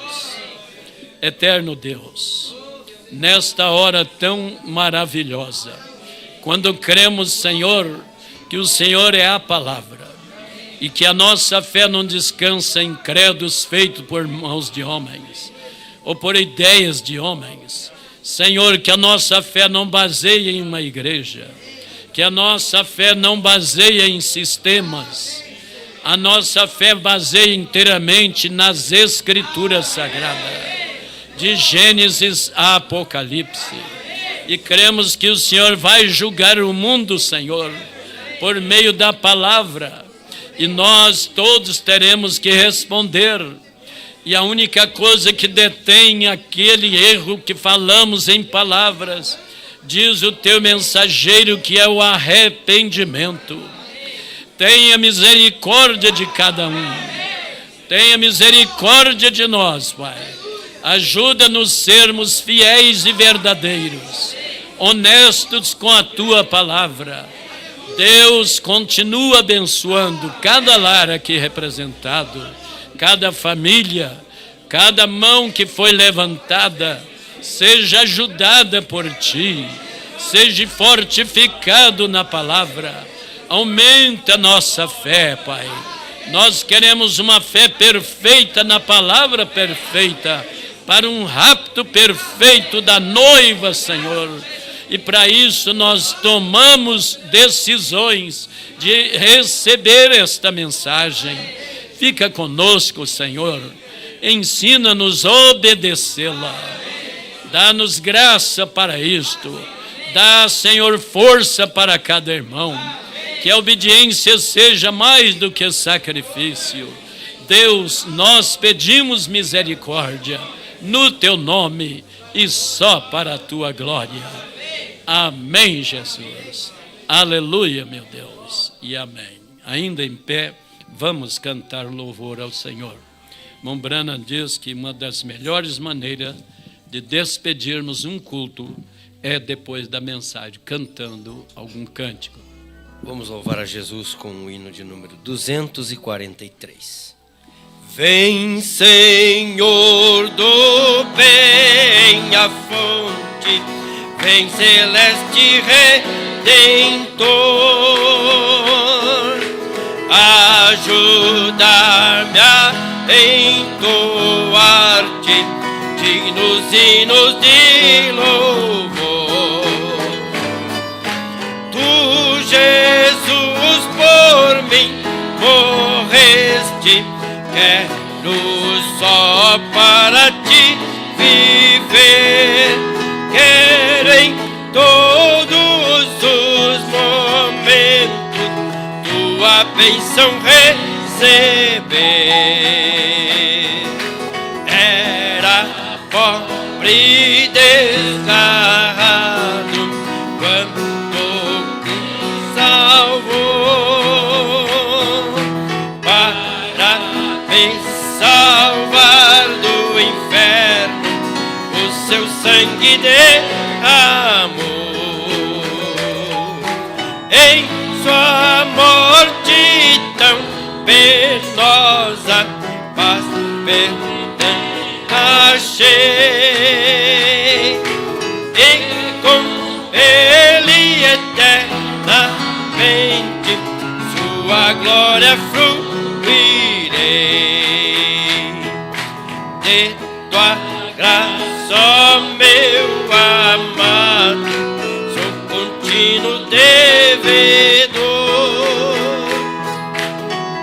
Eterno Deus, nesta hora tão maravilhosa, quando cremos, Senhor, que o Senhor é a palavra e que a nossa fé não descansa em credos feitos por mãos de homens ou por ideias de homens. Senhor, que a nossa fé não baseia em uma igreja, que a nossa fé não baseia em sistemas, A nossa fé baseia inteiramente nas Escrituras Sagradas, de Gênesis a Apocalipse. E cremos que o Senhor vai julgar o mundo, Senhor, por meio da palavra. E nós todos teremos que responder. E a única coisa que detém aquele erro que falamos em palavras, diz o teu mensageiro, que é o arrependimento. Tenha misericórdia de cada um. Tenha misericórdia de nós, Pai. Ajuda-nos a sermos fiéis e verdadeiros, honestos com a Tua palavra. Deus, continua abençoando cada lar aqui representado, cada família, cada mão que foi levantada, seja ajudada por Ti, seja fortificado na palavra. Aumenta a nossa fé, Pai. Nós queremos uma fé perfeita na palavra perfeita, para um rapto perfeito da noiva, Senhor. E para isso nós tomamos decisões de receber esta mensagem. Fica conosco, Senhor. Ensina-nos a obedecê-la. Dá-nos graça para isto. Dá, Senhor, força para cada irmão. Que a obediência seja mais do que sacrifício. Deus, nós pedimos misericórdia no Teu nome e só para a Tua glória. Amém, Jesus. Aleluia, meu Deus. E amém. Ainda em pé, vamos cantar louvor ao Senhor. Mombrana diz que uma das melhores maneiras de despedirmos um culto é depois da mensagem, cantando algum cântico. Vamos louvar a Jesus com o hino de número 243. Vem, Senhor do bem, a fonte, vem, celeste Redentor, ajudar-me a entoar-te dignos hinos de louvor. Tu, Jesus, por mim morreste, quero só para Ti viver. Quero em todos os momentos Tua bênção receber. Era pobre e desgarrado quando me salvou, para me salvar do inferno o seu sangue derramou. Em sua morte tão penosa, paz, perdão achei, e com Ele eternamente sua glória fruirei. De Tua graça, ó meu amado, sou contínuo devedor,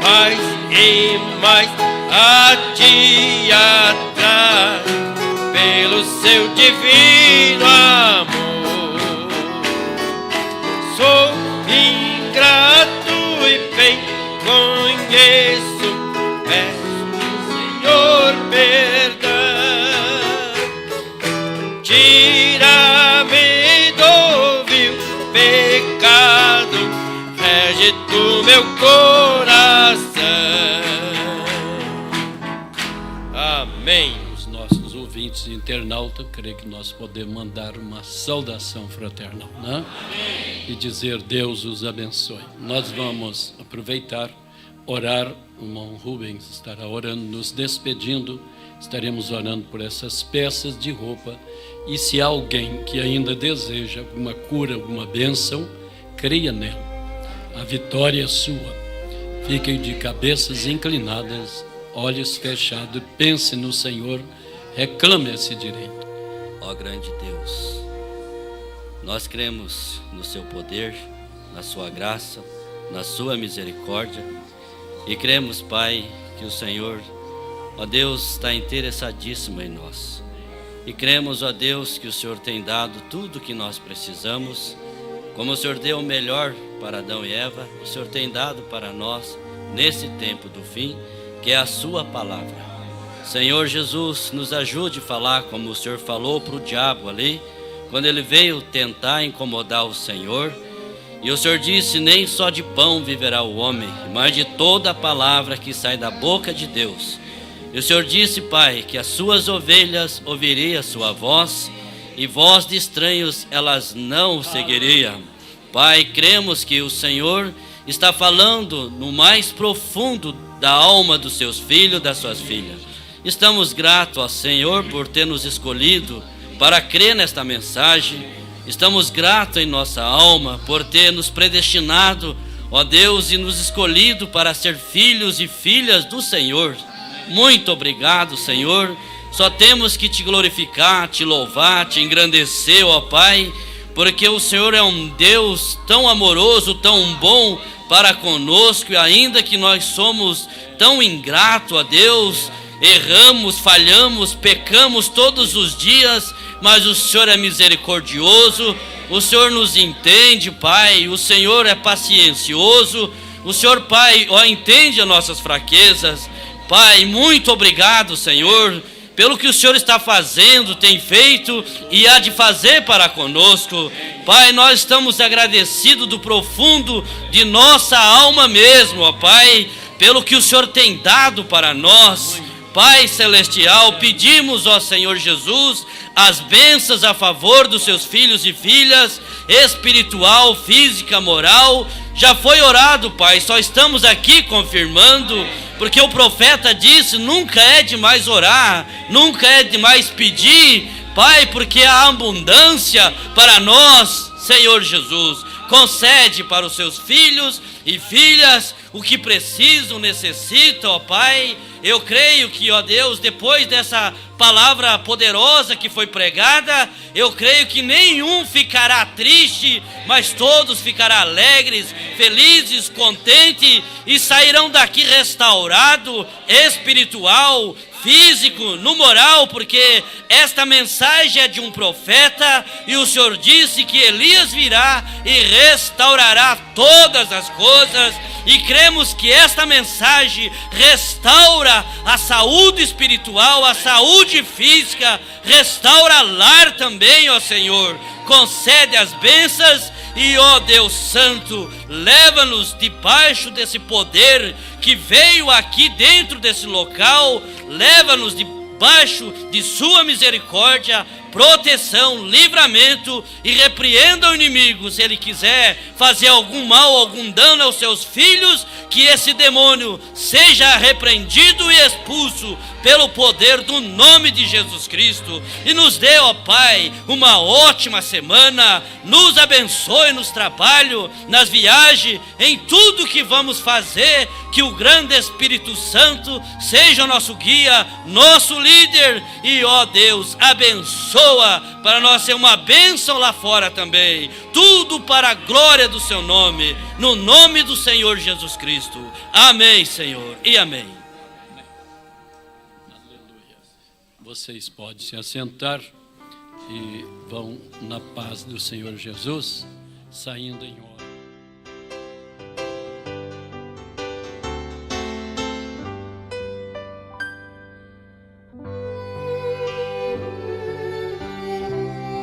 mais e mais a Ti atrás, pelo seu divino amor. Sou ingrato e bem conheço, peço, Senhor, perdão. Tira-me do vil pecado, rege Tu meu coração. Amém. Os nossos ouvintes e internautas, creio que nós podemos mandar uma saudação fraternal, né? E dizer: Deus os abençoe. Nós vamos aproveitar, orar. O irmão Rubens estará orando, nos despedindo. Estaremos orando por essas peças de roupa. E se há alguém que ainda deseja alguma cura, alguma bênção, creia nela. A vitória é sua. Fiquem de cabeças inclinadas, olhos fechados, pense no Senhor, reclame esse direito. Ó grande Deus, nós cremos no Seu poder, na Sua graça, na Sua misericórdia, E cremos, Pai, que o Senhor, ó Deus, está interessadíssimo em nós. E cremos, ó Deus, que o Senhor tem dado tudo o que nós precisamos. Como o Senhor deu o melhor para Adão e Eva, o Senhor tem dado para nós, nesse tempo do fim, que é a sua palavra. Senhor Jesus, nos ajude a falar como o Senhor falou para o diabo ali, quando ele veio tentar incomodar o Senhor. E o Senhor disse: nem só de pão viverá o homem, mas de toda a palavra que sai da boca de Deus. E o Senhor disse, Pai, que as suas ovelhas ouviriam a sua voz, e voz de estranhos elas não seguiriam. Pai, cremos que o Senhor está falando no mais profundo da alma dos seus filhos, das suas filhas. Estamos gratos ao Senhor por ter nos escolhido para crer nesta mensagem. Estamos gratos em nossa alma por ter nos predestinado, ó Deus, e nos escolhido para ser filhos e filhas do Senhor. Muito obrigado, Senhor. Só temos que te glorificar, te louvar, te engrandecer, ó Pai, porque o Senhor é um Deus tão amoroso, tão bom para conosco, e ainda que nós somos tão ingratos a Deus, erramos, falhamos, pecamos todos os dias, mas o Senhor é misericordioso, o Senhor nos entende, Pai, o Senhor é paciencioso, o Senhor, Pai, entende as nossas fraquezas. Pai, muito obrigado, Senhor, pelo que o Senhor está fazendo, tem feito e há de fazer para conosco. Pai, nós estamos agradecidos do profundo de nossa alma mesmo, ó Pai, pelo que o Senhor tem dado para nós. Pai celestial, pedimos, ó Senhor Jesus, as bênçãos a favor dos seus filhos e filhas, espiritual, física, moral. Já foi orado, Pai, só estamos aqui confirmando, porque o profeta disse: nunca é demais orar, nunca é demais pedir, Pai, porque há abundância para nós, Senhor Jesus. Concede para os seus filhos e filhas o que precisam, necessitam, ó Pai. Eu creio que, ó Deus, depois dessa palavra poderosa que foi pregada, eu creio que nenhum ficará triste, mas todos ficarão alegres, felizes, contentes e sairão daqui restaurado, espiritual, físico, no moral, porque esta mensagem é de um profeta e o Senhor disse que Elias virá e restaurará todas as coisas, e cremos que esta mensagem restaura a saúde espiritual, a saúde física, restaura lar também, ó Senhor. Concede as bênçãos e, ó Deus Santo, leva-nos debaixo desse poder que veio aqui dentro desse local, leva-nos debaixo de sua misericórdia, proteção, livramento, e repreenda o inimigo se ele quiser fazer algum mal, algum dano aos seus filhos, que esse demônio seja repreendido e expulso pelo poder do nome de Jesus Cristo. E nos dê, ó Pai, uma ótima semana, nos abençoe nos trabalhos, nas viagens, em tudo que vamos fazer, que o grande Espírito Santo seja o nosso guia, nosso líder, e, ó Deus, abençoa para nós ser uma bênção lá fora também, tudo para a glória do seu nome, no nome do Senhor Jesus Cristo. Amém, Senhor, e amém. Vocês podem se assentar e vão na paz do Senhor Jesus, saindo em ordem.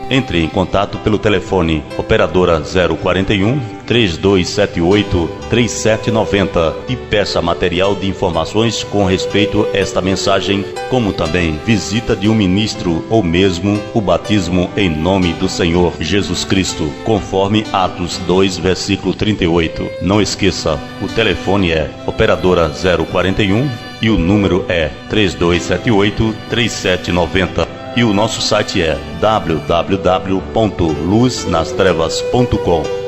Entre em contato pelo telefone operadora 041 3278 3790 e peça material de informações com respeito a esta mensagem, como também visita de um ministro ou mesmo o batismo em nome do Senhor Jesus Cristo, conforme Atos 2, versículo 38. Não esqueça, o telefone é operadora 041 e o número é 3278 3790. E o nosso site é www.luznastrevas.com.